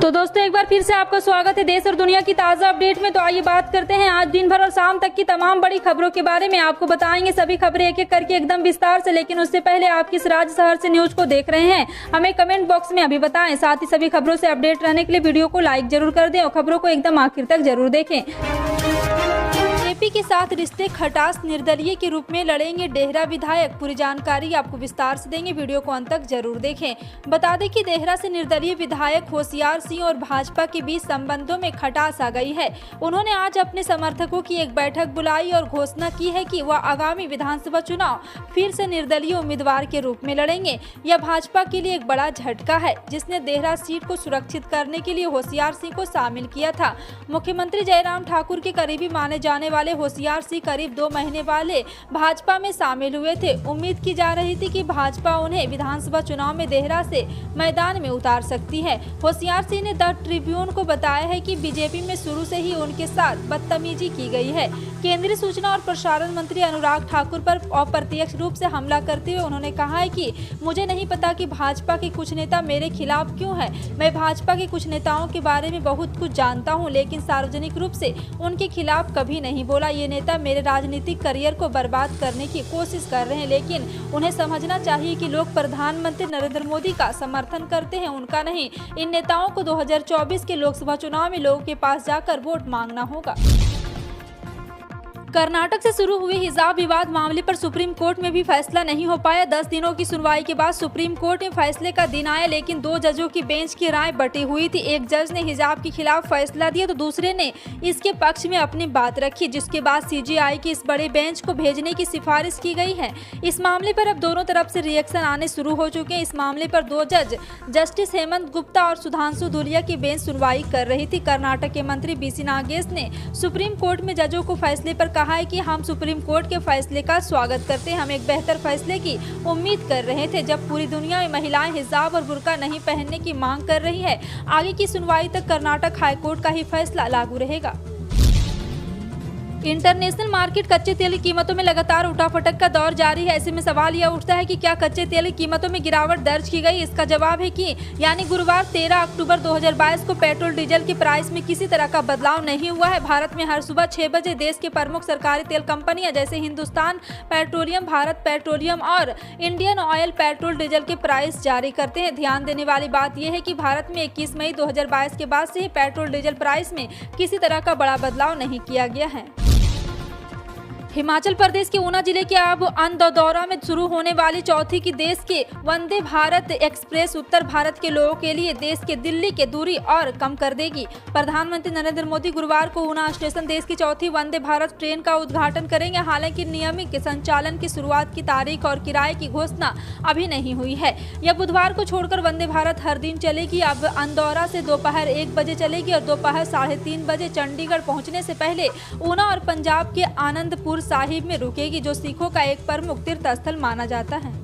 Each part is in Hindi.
तो दोस्तों एक बार फिर से आपका स्वागत है देश और दुनिया की ताज़ा अपडेट में। तो आइए बात करते हैं आज दिन भर और शाम तक की तमाम बड़ी खबरों के बारे में। आपको बताएंगे सभी खबरें एक एक करके एकदम विस्तार से, लेकिन उससे पहले आप किस राज्य शहर से न्यूज को देख रहे हैं हमें कमेंट बॉक्स में अभी बताएं। साथ ही सभी खबरों से अपडेट रहने के लिए वीडियो को लाइक जरूर कर दें और खबरों को एकदम आखिर तक जरूर देखें। जेपी के साथ रिश्ते खटास, निर्दलीय के रूप में लड़ेंगे डेहरा विधायक। पूरी जानकारी आपको विस्तार से देंगे, वीडियो को अंत तक जरूर देखें। बता दें कि डेहरा से निर्दलीय विधायक होशियार सिंह और भाजपा के बीच संबंधों में खटास आ गई है। उन्होंने आज अपने समर्थकों की एक बैठक बुलाई और घोषणा की है कि वह आगामी विधानसभा चुनाव फिर से निर्दलीय उम्मीदवार के रूप में लड़ेंगे। यह भाजपा के लिए एक बड़ा झटका है, जिसने डेहरा सीट को सुरक्षित करने के लिए होशियार सिंह को शामिल किया था। मुख्यमंत्री जयराम ठाकुर के करीबी माने जाने वाले होशियार सिंह करीब 2 महीने वाले भाजपा में शामिल हुए थे। उम्मीद की जा रही थी कि भाजपा उन्हें विधानसभा चुनाव में डेहरा से मैदान में उतार सकती है। होशियार सिंह ने द ट्रिब्यून को बताया है कि बीजेपी में शुरू से ही उनके साथ बदतमीजी की गई है। केंद्रीय सूचना और प्रसारण मंत्री अनुराग ठाकुर पर अप्रत्यक्ष रूप से हमला करते हुए उन्होंने कहा है कि मुझे नहीं पता कि भाजपा के कुछ नेता मेरे खिलाफ क्यों हैं। मैं भाजपा के कुछ नेताओं के बारे में बहुत कुछ जानता हूं, लेकिन सार्वजनिक रूप से उनके खिलाफ कभी नहीं बोला। ये नेता मेरे राजनीतिक करियर को बर्बाद करने की कोशिश कर रहे हैं, लेकिन उन्हें समझना चाहिए कि लोग प्रधानमंत्री नरेंद्र मोदी का समर्थन करते हैं, उनका नहीं। इन नेताओं को 2024 के लोकसभा चुनाव में लोगों के पास जाकर वोट मांगना होगा। कर्नाटक से शुरू हुए हिजाब विवाद मामले पर सुप्रीम कोर्ट में भी फैसला नहीं हो पाया। 10 दिनों की सुनवाई के बाद सुप्रीम कोर्ट में फैसले का दिन आया, लेकिन 2 जजों की बेंच की राय बटी हुई थी। एक जज ने हिजाब के खिलाफ फैसला दिया तो दूसरे ने इसके पक्ष में अपनी बात रखी, जिसके बाद सीजेआई की इस बड़े बेंच को भेजने की सिफारिश की गई है। इस मामले पर अब दोनों तरफ से रिएक्शन आने शुरू हो चुके हैं। इस मामले पर 2 जज जस्टिस हेमंत गुप्ता और सुधांशु धूलिया की बेंच सुनवाई कर रही थी। कर्नाटक के मंत्री बीसी नागेश ने सुप्रीम कोर्ट में जजों को फैसले पर कहा है कि हम सुप्रीम कोर्ट के फैसले का स्वागत करते हैं। हम एक बेहतर फैसले की उम्मीद कर रहे थे। जब पूरी दुनिया में महिलाएं हिजाब और बुर्का नहीं पहनने की मांग कर रही है, आगे की सुनवाई तक कर्नाटक हाईकोर्ट का ही फैसला लागू रहेगा। इंटरनेशनल मार्केट कच्चे तेल की कीमतों में लगातार उठापटक का दौर जारी है। ऐसे में सवाल यह उठता है कि क्या कच्चे तेल की कीमतों में गिरावट दर्ज की गई। इसका जवाब है कि यानी गुरुवार 13 अक्टूबर 2022 को पेट्रोल डीजल के प्राइस में किसी तरह का बदलाव नहीं हुआ है। भारत में हर सुबह 6 बजे देश के प्रमुख सरकारी तेल कंपनियां जैसे हिंदुस्तान पेट्रोलियम, भारत पेट्रोलियम और इंडियन ऑयल पेट्रोल डीजल के प्राइस जारी करते हैं। ध्यान देने वाली बात यह है कि भारत में 21 मई 2022 के बाद से ही पेट्रोल डीजल प्राइस में किसी तरह का बड़ा बदलाव नहीं किया गया है। हिमाचल प्रदेश के ऊना जिले के अब अंदौरा में शुरू होने वाली चौथी की देश के वंदे भारत एक्सप्रेस उत्तर भारत के लोगों के लिए देश के दिल्ली के दूरी और कम कर देगी। प्रधानमंत्री नरेंद्र मोदी गुरुवार को ऊना स्टेशन देश की चौथी वंदे भारत ट्रेन का उद्घाटन करेंगे। हालांकि नियमित संचालन की शुरुआत की तारीख और किराए की घोषणा अभी नहीं हुई है। यह बुधवार को छोड़कर वंदे भारत हर दिन चलेगी। अब अंदौरा से दोपहर 1 बजे चलेगी और दोपहर 3:30 बजे चंडीगढ़ पहुंचने से पहले ऊना और पंजाब के आनंदपुर साहिब में रुकेगी, जो सिखों का एक प्रमुख तीर्थ स्थल माना जाता है।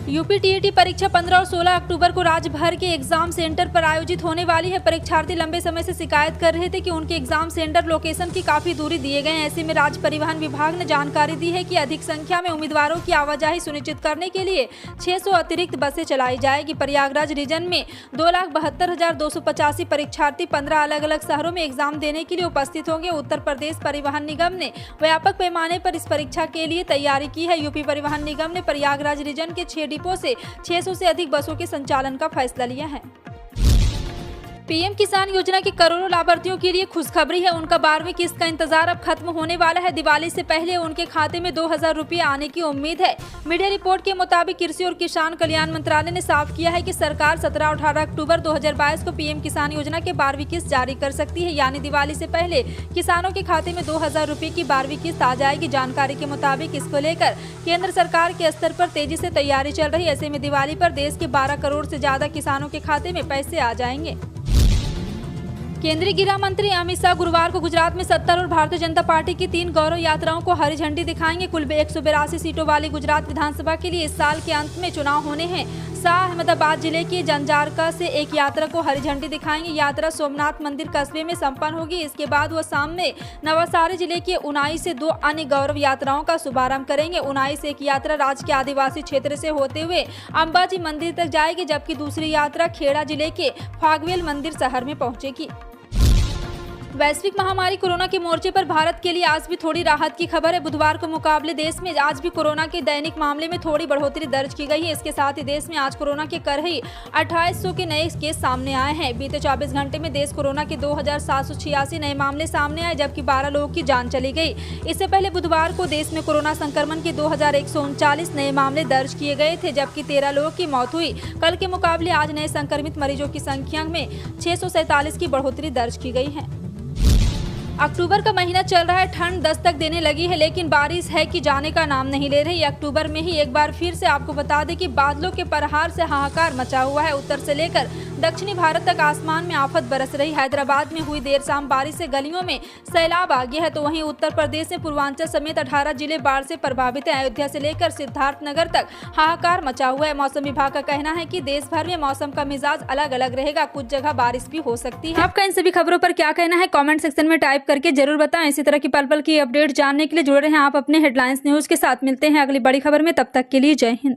यूपी टीईटी परीक्षा 15 और 16 अक्टूबर को राज्य भर के एग्जाम सेंटर पर आयोजित होने वाली है। परीक्षार्थी लंबे समय से शिकायत कर रहे थे कि उनके एग्जाम सेंटर लोकेशन की काफी दूरी दिए गए हैं। ऐसे में राज्य परिवहन विभाग ने जानकारी दी है कि अधिक संख्या में उम्मीदवारों की आवाजाही सुनिश्चित करने के लिए 600 अतिरिक्त बसें चलाई जाएगी। प्रयागराज रीजन में 2,72,285 परीक्षार्थी 15 अलग अलग शहरों में एग्जाम देने के लिए उपस्थित होंगे। उत्तर प्रदेश परिवहन निगम ने व्यापक पैमाने पर इस परीक्षा के लिए तैयारी की है। यूपी परिवहन निगम ने प्रयागराज रीजन के 6 डिपो से 600 से अधिक बसों के संचालन का फैसला लिया है। पीएम किसान योजना के करोड़ों लाभार्थियों के लिए खुशखबरी है। उनका 12वीं किस्त का इंतजार अब खत्म होने वाला है। दिवाली से पहले उनके खाते में 2,000 रुपये आने की उम्मीद है। मीडिया रिपोर्ट के मुताबिक कृषि और किसान कल्याण मंत्रालय ने साफ किया है कि सरकार 17 और 18 अक्टूबर 2022 को पीएम किसान योजना के 12वीं किस्त जारी कर सकती है। यानी दिवाली से पहले किसानों के खाते में 2,000 रुपये की 12वीं किस्त आ जाएगी। जानकारी के मुताबिक इसको लेकर केंद्र सरकार के स्तर पर तेजी से तैयारी चल रही है। ऐसे में दिवाली पर देश के 12 करोड़ से ज्यादा किसानों के खाते में पैसे आ जाएंगे। केंद्रीय गृह मंत्री अमित शाह गुरुवार को गुजरात में 70 और भारतीय जनता पार्टी की 3 गौरव यात्राओं को हरी झंडी दिखाएंगे। कुल 182 सीटों वाली गुजरात विधानसभा के लिए इस साल के अंत में चुनाव होने हैं। शाह अहमदाबाद जिले के जंजारका से एक यात्रा को हरी झंडी दिखाएंगे। यात्रा सोमनाथ मंदिर कस्बे में संपन्न होगी। इसके बाद वो शाम में नवासारी जिले के उनाई से 2 अन्य गौरव यात्राओं का शुभारंभ करेंगे। उनाई से एक यात्रा राज्य के आदिवासी क्षेत्र से होते हुए अंबाजी मंदिर तक जाएगी, जबकि दूसरी यात्रा खेड़ा जिले के फागवेल मंदिर शहर में पहुंचेगी। वैश्विक महामारी कोरोना के मोर्चे पर भारत के लिए आज भी थोड़ी राहत की खबर है। बुधवार को मुकाबले देश में आज भी कोरोना के दैनिक मामले में थोड़ी बढ़ोतरी दर्ज की गई है। इसके साथ ही देश में आज कोरोना के करीब 2800 के नए केस सामने आए हैं। बीते 24 घंटे में देश कोरोना के 2786 नए मामले सामने आए, जबकि 12 लोगों की जान चली गई। इससे पहले बुधवार को देश में कोरोना संक्रमण के 2139 नए मामले दर्ज किए गए थे, जबकि 13 लोगों की मौत हुई। कल के मुकाबले आज नए संक्रमित मरीजों की संख्या में 647 की बढ़ोतरी दर्ज की गई है। अक्टूबर का महीना चल रहा है, ठंड दस्तक देने लगी है, लेकिन बारिश है कि जाने का नाम नहीं ले रही। अक्टूबर में ही एक बार फिर से आपको बता दें कि बादलों के प्रहार से हाहाकार मचा हुआ है। उत्तर से लेकर दक्षिणी भारत तक आसमान में आफत बरस रही। हैदराबाद में हुई देर शाम बारिश से गलियों में सैलाब आ गया है, तो वहीं उत्तर प्रदेश में पूर्वांचल समेत 18 जिले बाढ़ से प्रभावित है। अयोध्या से लेकर सिद्धार्थनगर तक हाहाकार मचा हुआ है। मौसम विभाग का कहना है कि देश भर में मौसम का मिजाज अलग अलग रहेगा, कुछ जगह बारिश भी हो सकती है। आपका इन सभी खबरों पर क्या कहना है, कमेंट सेक्शन में टाइप करके जरूर बताएं। इसी तरह की पल पल की अपडेट जानने के लिए जुड़े रहें आप अपने हेडलाइंस न्यूज के साथ। मिलते हैं अगली बड़ी खबर में, तब तक के लिए जय हिंद।